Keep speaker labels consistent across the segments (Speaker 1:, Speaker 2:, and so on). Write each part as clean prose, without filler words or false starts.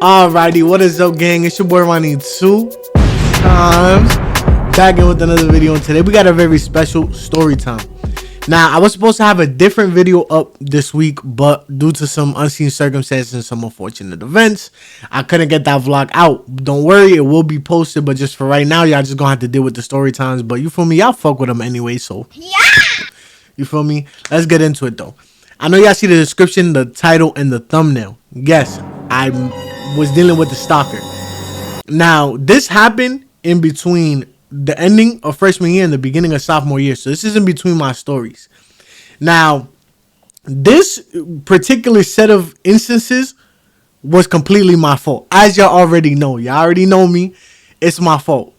Speaker 1: Alrighty, what is up, gang? It's your boy Ronnie 2 times back in with another video, and today we got a very special story time. Now, I was supposed to have a different video up this week, but due to some unseen circumstances and some unfortunate events, I couldn't get that vlog out. Don't worry, it will be posted, but just for right now, y'all just gonna have to deal with the story times. But you feel me? Y'all fuck with them anyway, so yeah. You feel me? Let's get into it though. I know y'all see the description, the title, and the thumbnail. Yes, I was dealing with the stalker. Now, this happened in between the ending of freshman year and the beginning of sophomore year. So this is in between my stories. Now, this particular set of instances was completely my fault. As y'all already know. Y'all already know me. It's my fault.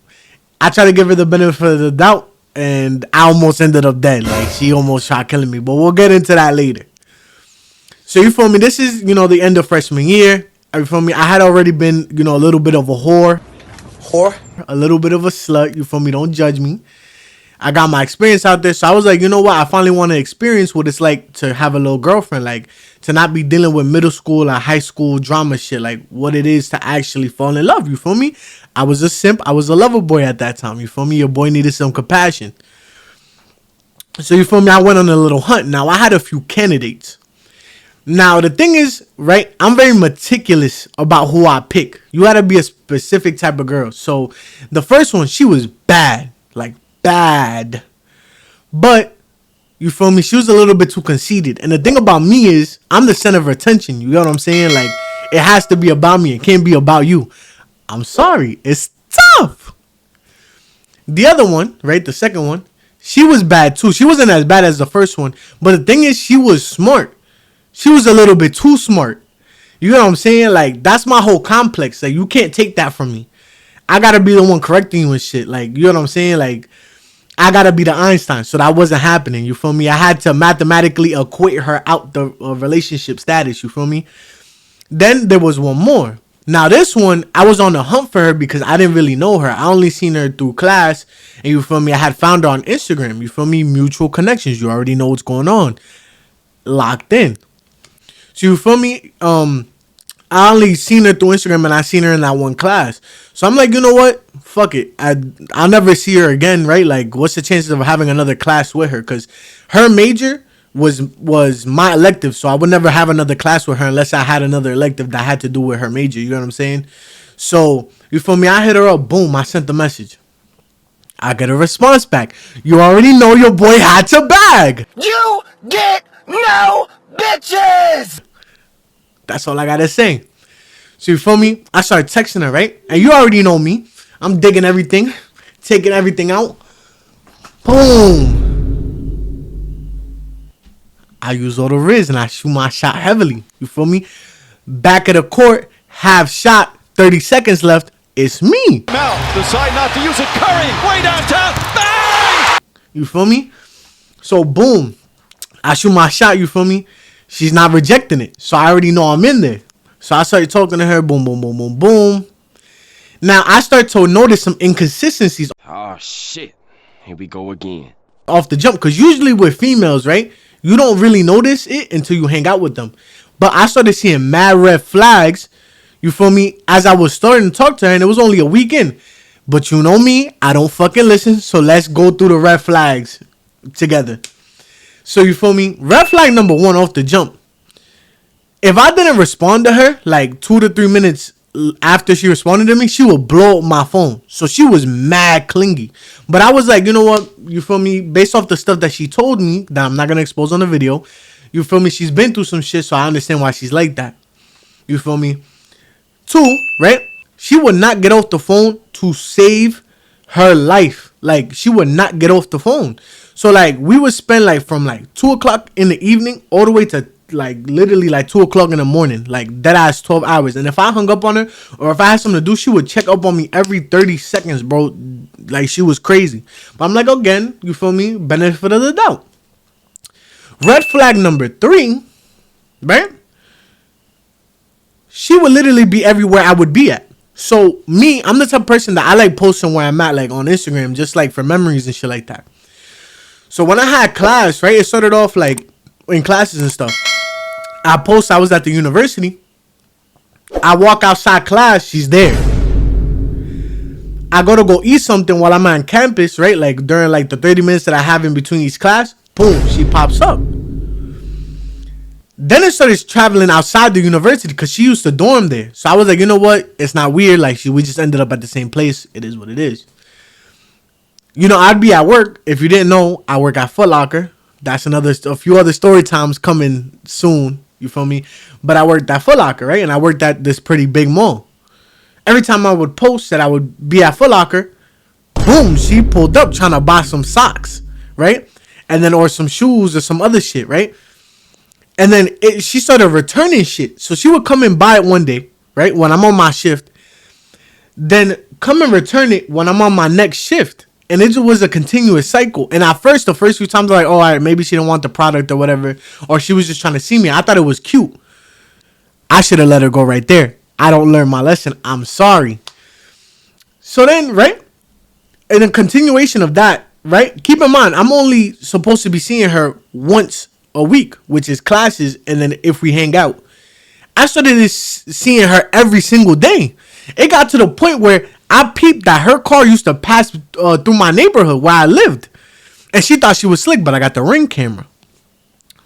Speaker 1: I tried to give her the benefit of the doubt, and I almost ended up dead. Like, she almost tried killing me. But we'll get into that later. So you feel me? This is, the end of freshman year. You feel me? I had already been, a little bit of a whore, a little bit of a slut. You feel me? Don't judge me. I got my experience out there. So I was like, you know what? I finally want to experience what it's like to have a little girlfriend. Like, to not be dealing with middle school or high school drama shit. Like, what it is to actually fall in love. You feel me? I was a simp. I was a lover boy at that time. You feel me? Your boy needed some compassion. So you feel me? I went on a little hunt. Now, I had a few candidates. Now, the thing is, right, I'm very meticulous about who I pick. You got to be a specific type of girl. So, the first one, she was bad. Like, bad. But, you feel me? She was a little bit too conceited. And the thing about me is, I'm the center of attention. You know what I'm saying? Like, it has to be about me. It can't be about you. I'm sorry. It's tough. The other one, right, the second one, she was bad too. She wasn't as bad as the first one. But the thing is, she was smart. She was a little bit too smart. You know what I'm saying? Like, that's my whole complex. Like, you can't take that from me. I gotta be the one correcting you and shit. Like, you know what I'm saying? Like, I gotta be the Einstein. So that wasn't happening. You feel me? I had to mathematically equate her out the relationship status. You feel me? Then there was one more. Now, this one, I was on the hunt for her because I didn't really know her. I only seen her through class. And you feel me? I had found her on Instagram. You feel me? Mutual connections. You already know what's going on. Locked in. So you feel me? I only seen her through Instagram, and I seen her in that one class. So I'm like, you know what? Fuck it. I'll never see her again, right? Like, what's the chances of having another class with her? Because her major was my elective, so I would never have another class with her unless I had another elective that had to do with her major. You know what I'm saying? So, you feel me? I hit her up. Boom. I sent the message. I get a response back. You already know your boy had to bag.
Speaker 2: You get no bitches.
Speaker 1: That's all I gotta say. So you feel me? I started texting her, right? And you already know me. I'm digging everything, taking everything out. Boom. I use all the riz and I shoot my shot heavily. You feel me? Back of the court, half shot, 30 seconds left. It's me.
Speaker 2: Mel, decide not to use it. Curry, way downtown. Bang!
Speaker 1: You feel me? So boom. I shoot my shot, you feel me? She's not rejecting it. So I already know I'm in there. So I started talking to her. Boom, boom, boom, boom, boom. Now I start to notice some inconsistencies.
Speaker 3: Oh, shit. Here we go again.
Speaker 1: Off the jump. Because usually with females, right, you don't really notice it until you hang out with them. But I started seeing mad red flags, you feel me, as I was starting to talk to her. And it was only a weekend. But you know me, I don't fucking listen. So let's go through the red flags together. So you feel me? Red flag number one off the jump. If I didn't respond to her like 2 to 3 minutes after she responded to me, she would blow up my phone. So she was mad clingy. But I was like, you know what? You feel me? Based off the stuff that she told me that I'm not going to expose on the video, you feel me? She's been through some shit, so I understand why she's like that. You feel me? 2, right? She would not get off the phone to save her life. Like, she would not get off the phone. So, like, we would spend, like, from, like, 2 o'clock in the evening all the way to, like, literally, like, 2 o'clock in the morning. Like, dead ass 12 hours. And if I hung up on her or if I had something to do, she would check up on me every 30 seconds, bro. Like, she was crazy. But I'm like, again, you feel me? Benefit of the doubt. Red flag number 3, right? She would literally be everywhere I would be at. So, me, I'm the type of person that I like posting where I'm at, like, on Instagram, just, like, for memories and shit like that. So when I had class, right, it started off like in classes and stuff. I was at the university. I walk outside class, she's there. I go eat something while I'm on campus, right? Like during like the 30 minutes that I have in between each class, boom, she pops up. Then it started traveling outside the university because she used to dorm there. So I was like, you know what? It's not weird. Like we just ended up at the same place. It is what it is. You know, I'd be at work. If you didn't know, I work at Foot Locker. That's a few other story times coming soon. You feel me? But I worked at Foot Locker, right? And I worked at this pretty big mall. Every time I would post that I would be at Foot Locker, boom, she pulled up trying to buy some socks, right? And then, or some shoes or some other shit, right? And then she started returning shit. So she would come and buy it one day, right? When I'm on my shift. Then come and return it when I'm on my next shift. And it was a continuous cycle. And at first, the first few times, like, oh, all right, maybe she didn't want the product or whatever. Or she was just trying to see me. I thought it was cute. I should have let her go right there. I don't learn my lesson. I'm sorry. So then, right? In a continuation of that, right? Keep in mind, I'm only supposed to be seeing her once a week, which is classes. And then if we hang out, I started seeing her every single day. It got to the point where I peeped that her car used to pass through my neighborhood where I lived. And she thought she was slick, but I got the Ring camera.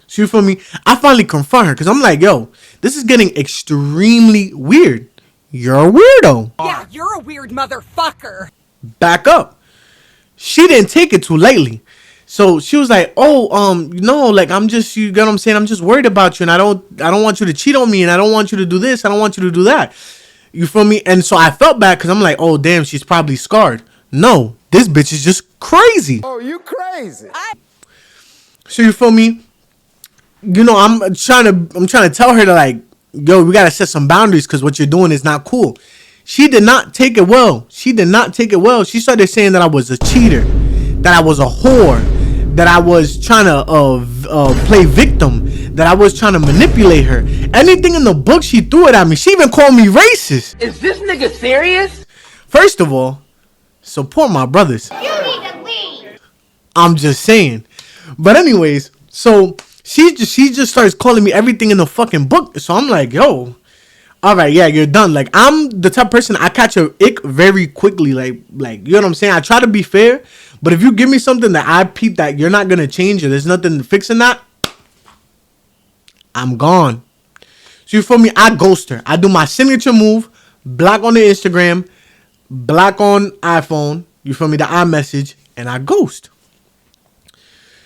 Speaker 1: So you feel me? I finally confront her because I'm like, yo, this is getting extremely weird. You're a weirdo.
Speaker 4: Yeah, you're a weird motherfucker.
Speaker 1: Back up. She didn't take it too lightly. So she was like, oh, no, like I'm just, you get what I'm saying? I'm just worried about you and I don't want you to cheat on me and I don't want you to do this. I don't want you to do that. You feel me? And so I felt bad because I'm like, oh, damn, she's probably scarred. No, this bitch is just crazy.
Speaker 5: Oh, you crazy.
Speaker 1: So you feel me? You know, I'm trying to tell her to like, yo, we got to set some boundaries because what you're doing is not cool. She did not take it well. She started saying that I was a cheater, that I was a whore, that I was trying to play victim, that I was trying to manipulate her. Anything in the book, she threw it at me. She even called me racist.
Speaker 6: Is this nigga serious?
Speaker 1: First of all, support my brothers.
Speaker 7: You need to leave.
Speaker 1: I'm just saying. But anyways, so she just starts calling me everything in the fucking book. So I'm like, yo, all right, yeah, you're done. Like, I'm the type of person, I catch a ick very quickly. Like, you know what I'm saying? I try to be fair, but if you give me something that I peep that you're not going to change or there's nothing fixing that, I'm gone. So you feel me? I ghost her. I do my signature move, block on the Instagram, block on iPhone, you feel me, the iMessage, and I ghost.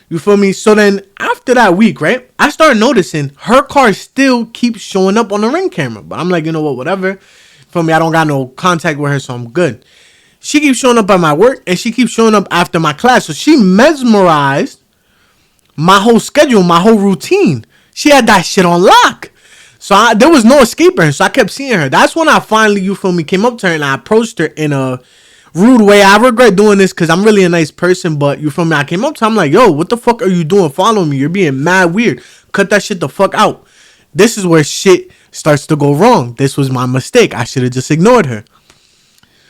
Speaker 1: You feel me? So then after that week, right, I started noticing her car still keeps showing up on the Ring camera. But I'm like, you know what, whatever. Feel me? I don't got no contact with her, so I'm good. She keeps showing up at my work and she keeps showing up after my class. So she mesmerized my whole schedule, my whole routine. She had that shit on lock. So there was no escaping her. So I kept seeing her. That's when I finally, you feel me, came up to her and I approached her in a rude way. I regret doing this because I'm really a nice person, but you feel me? I came up to her, I'm like, yo, what the fuck are you doing following me? You're being mad weird. Cut that shit the fuck out. This is where shit starts to go wrong. This was my mistake. I should have just ignored her.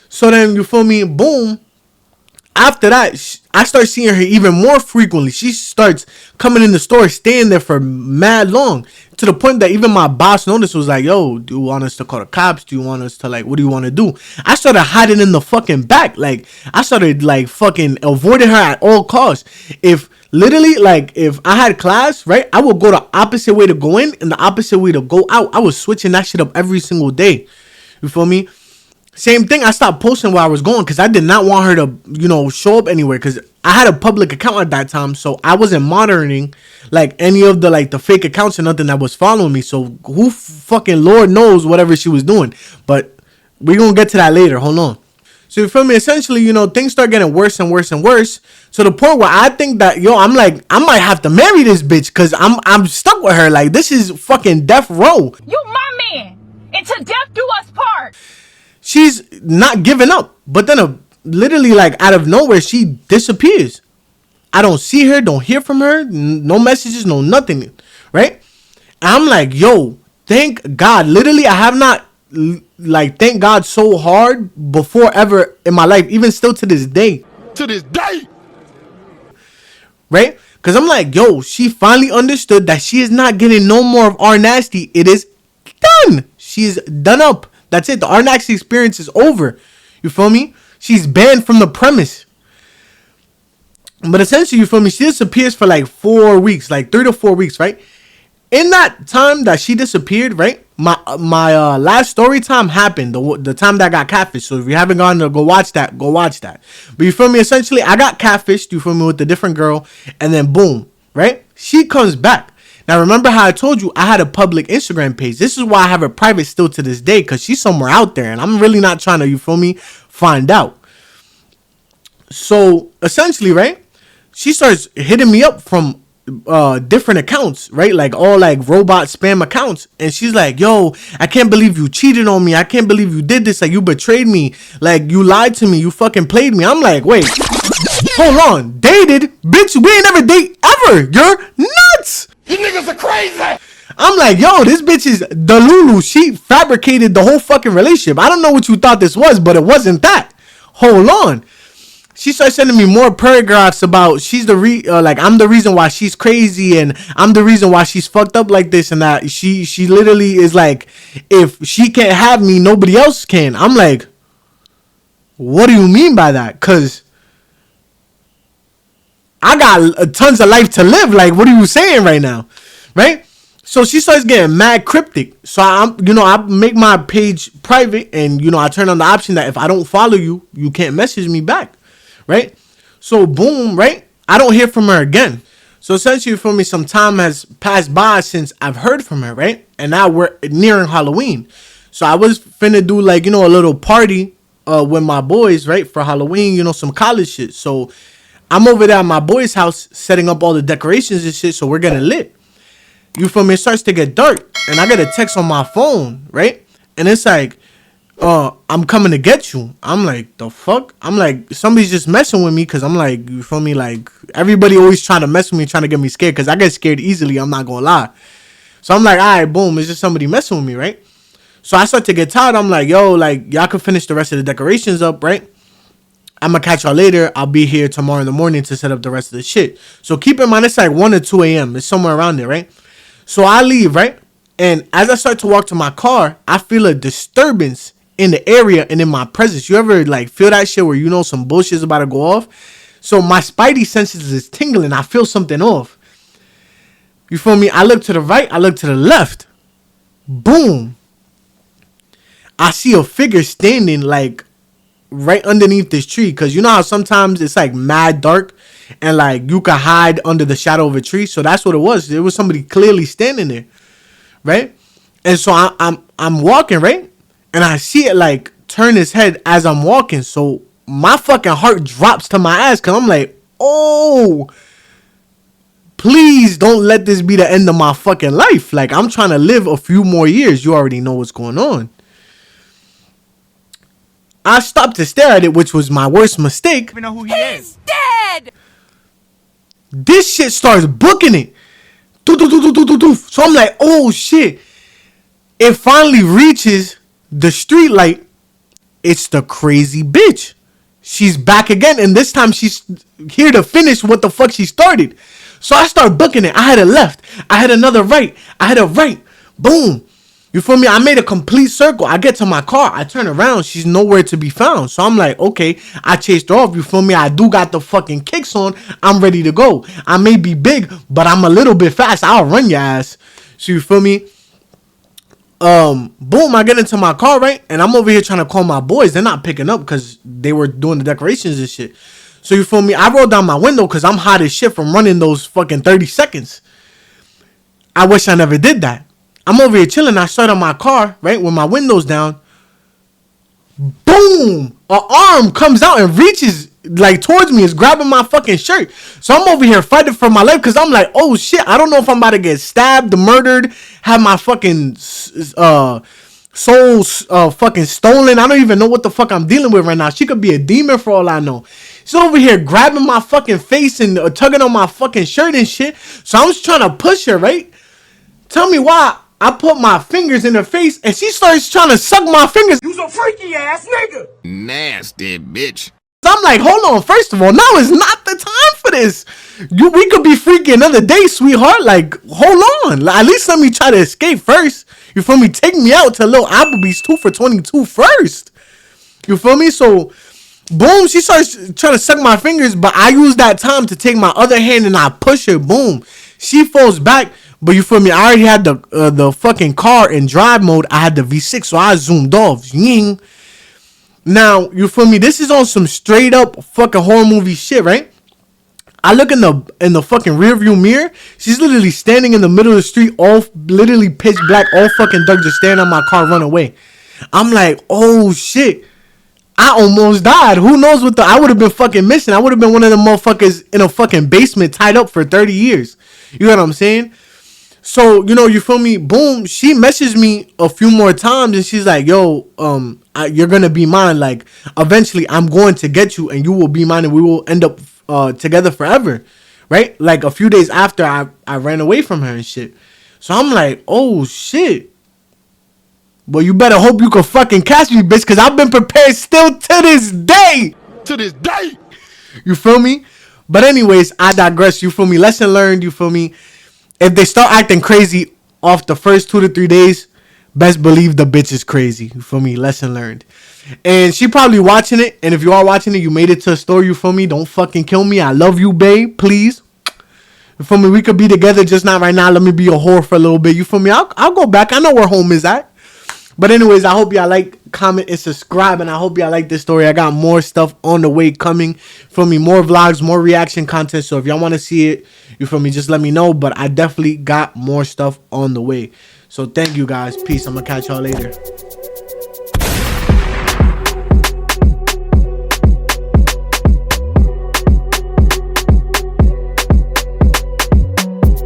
Speaker 1: So then, you feel me? Boom. After that, I start seeing her even more frequently. She starts coming in the store, staying there for mad long, to the point that even my boss noticed, was like, yo, do you want us to call the cops? Do you want us to, like, what do you want to do? I started hiding in the fucking back. Like, I started, like, fucking avoiding her at all costs. If literally, like, if I had class, right, I would go the opposite way to go in and the opposite way to go out. I was switching that shit up every single day. You feel me? Same thing, I stopped posting where I was going because I did not want her to, you know, show up anywhere because I had a public account at that time. So I wasn't monitoring, like, any of the, like, the fake accounts or nothing that was following me. So who fucking Lord knows whatever she was doing. But we're going to get to that later. Hold on. So you feel me? Essentially, you know, things start getting worse and worse and worse. To the point where I think that, yo, I'm like, I might have to marry this bitch because I'm stuck with her. Like, this is fucking death row.
Speaker 4: You my man. Until death do us part.
Speaker 1: She's not giving up. But then literally, like, out of nowhere, she disappears. I don't see her, don't hear from her, no messages, no nothing, right? And I'm like, yo, thank God. Literally, I have not, like, thank God so hard before ever in my life, even still to this day.
Speaker 5: To this day.
Speaker 1: Right? Because I'm like, yo, she finally understood that she is not getting no more of our nasty. It is done. She's done up. That's it. The Arnax experience is over. You feel me? She's banned from the premise. But essentially, you feel me? She disappears for like 4 weeks, like 3 to 4 weeks, right? In that time that she disappeared, right? My last story time happened, the time that I got catfished. So if you haven't gone to go watch that, go watch that. But you feel me? Essentially, I got catfished, you feel me, with a different girl. And then boom, right? She comes back. Now, remember how I told you I had a public Instagram page. This is why I have it private still to this day, because she's somewhere out there. And I'm really not trying to, you feel me, find out. So essentially, right? She starts hitting me up from different accounts, right? Like all like robot spam accounts. And she's like, yo, I can't believe you cheated on me. I can't believe you did this. Like, you betrayed me. Like, you lied to me. You fucking played me. I'm like, wait, hold on. Dated? Bitch, we ain't never date ever. You're nuts.
Speaker 5: You niggas are crazy.
Speaker 1: I'm like, yo, this bitch is Delulu. She fabricated the whole fucking relationship. I don't know what you thought this was, but it wasn't that. Hold on. She started sending me more paragraphs about she's the like I'm the reason why she's crazy and I'm the reason why she's fucked up like this and that. She literally is like, if she can't have me, nobody else can. I'm like, what do you mean by that? Cause I got tons of life to live. Like, what are you saying right now? Right? So she starts getting mad cryptic. So I make my page private and, I turn on the option that if I don't follow you, you can't message me back. Right? So boom, right? I don't hear from her again. So essentially, for me, some time has passed by since I've heard from her, right? And now we're nearing Halloween. So I was finna do like, a little party with my boys, right? For Halloween, some college shit. So I'm over there at my boy's house setting up all the decorations and shit. So we're getting lit. You feel me? It starts to get dark. And I get a text on my phone, right? And it's like, I'm coming to get you. I'm like, the fuck? I'm like, somebody's just messing with me because I'm like, you feel me? Like, everybody always trying to mess with me, trying to get me scared because I get scared easily. I'm not going to lie. So I'm like, all right, boom. It's just somebody messing with me, right? So I start to get tired. I'm like, yo, like, y'all can finish the rest of the decorations up, right? I'm going to catch y'all later. I'll be here tomorrow in the morning to set up the rest of the shit. So keep in mind, it's like 1 or 2 a.m. It's somewhere around there, right? So I leave, right? And as I start to walk to my car, I feel a disturbance in the area and in my presence. You ever like feel that shit where some bullshit's about to go off? So my spidey senses is tingling. I feel something off. You feel me? I look to the right. I look to the left. Boom. I see a figure standing like right underneath this tree. Because you know how sometimes it's like mad dark and like you can hide under the shadow of a tree. So that's what it was. There was somebody clearly standing there. Right? And so I'm walking, right? And I see it like turn his head as I'm walking. So my fucking heart drops to my ass. Cause I'm like, oh, please don't let this be the end of my fucking life. Like, I'm trying to live a few more years. You already know what's going on. I stopped to stare at it, which was my worst mistake.
Speaker 2: We know who he
Speaker 4: He's
Speaker 2: is.
Speaker 4: dead!
Speaker 1: This shit starts booking it. So I'm like, oh shit. It finally reaches the street light. It's the crazy bitch. She's back again, and this time she's here to finish what the fuck she started. So I start booking it. I had a left. I had another right. I had a right. Boom. You feel me? I made a complete circle. I get to my car. I turn around. She's nowhere to be found. So I'm like, okay, I chased her off. You feel me? I do got the fucking kicks on. I'm ready to go. I may be big, but I'm a little bit fast. I'll run your ass. So you feel me? Boom, I get into my car, right? And I'm over here trying to call my boys. They're not picking up because they were doing the decorations and shit. So you feel me? I rolled down my window because I'm hot as shit from running those fucking 30 seconds. I wish I never did that. I'm over here chilling. I start on my car, right? With my windows down. Boom! An arm comes out and reaches like towards me. Is grabbing my fucking shirt. So I'm over here fighting for my life because I'm like, oh shit. I don't know if I'm about to get stabbed, murdered, have my fucking soul fucking stolen. I don't even know what the fuck I'm dealing with right now. She could be a demon for all I know. She's over here grabbing my fucking face and tugging on my fucking shirt and shit. So I'm just trying to push her, right? Tell me why I put my fingers in her face and she starts trying to suck my fingers.
Speaker 5: You's a freaky ass nigga.
Speaker 7: Nasty bitch.
Speaker 1: I'm like, hold on. First of all, now is not the time for this. We could be freaky another day, sweetheart. Like, hold on. At least let me try to escape first. You feel me? Take me out to Lil Applebee's 2 for 22 first. You feel me? So, boom, she starts trying to suck my fingers, but I use that time to take my other hand and I push her. Boom. She falls back, but you feel me? I already had the fucking car in drive mode. I had the V6, so I zoomed off. Ying. Now, you feel me? This is on some straight up fucking horror movie shit, right? I look in the fucking rear view mirror. She's literally standing in the middle of the street, all literally pitch black, all fucking dark, just staring at my car, run away. I'm like, oh shit. I almost died. Who knows what I would have been fucking missing. I would have been one of the motherfuckers in a fucking basement tied up for 30 years. You know what I'm saying? So, you feel me? Boom. She messaged me a few more times and she's like, yo, you're going to be mine. Like, eventually I'm going to get you and you will be mine and we will end up together forever. Right? Like a few days after I ran away from her and shit. So I'm like, oh shit. Well, you better hope you can fucking catch me, bitch, because I've been prepared still to this day.
Speaker 7: To this day.
Speaker 1: You feel me? But anyways, I digress. You feel me? Lesson learned. You feel me? If they start acting crazy off the first 2 to 3 days, best believe the bitch is crazy. You feel me? Lesson learned. And she probably watching it. And if you are watching it, you made it to a story. You feel me? Don't fucking kill me. I love you, babe. Please. You feel me? We could be together, just not right now. Let me be a whore for a little bit. You feel me? I'll go back. I know where home is at. But anyways, I hope y'all like, comment, and subscribe. And I hope y'all like this story. I got more stuff on the way coming. Feel me? More vlogs, more reaction content. So if y'all want to see it, you feel me? Just let me know. But I definitely got more stuff on the way. So thank you guys. Peace. I'm going to catch y'all later.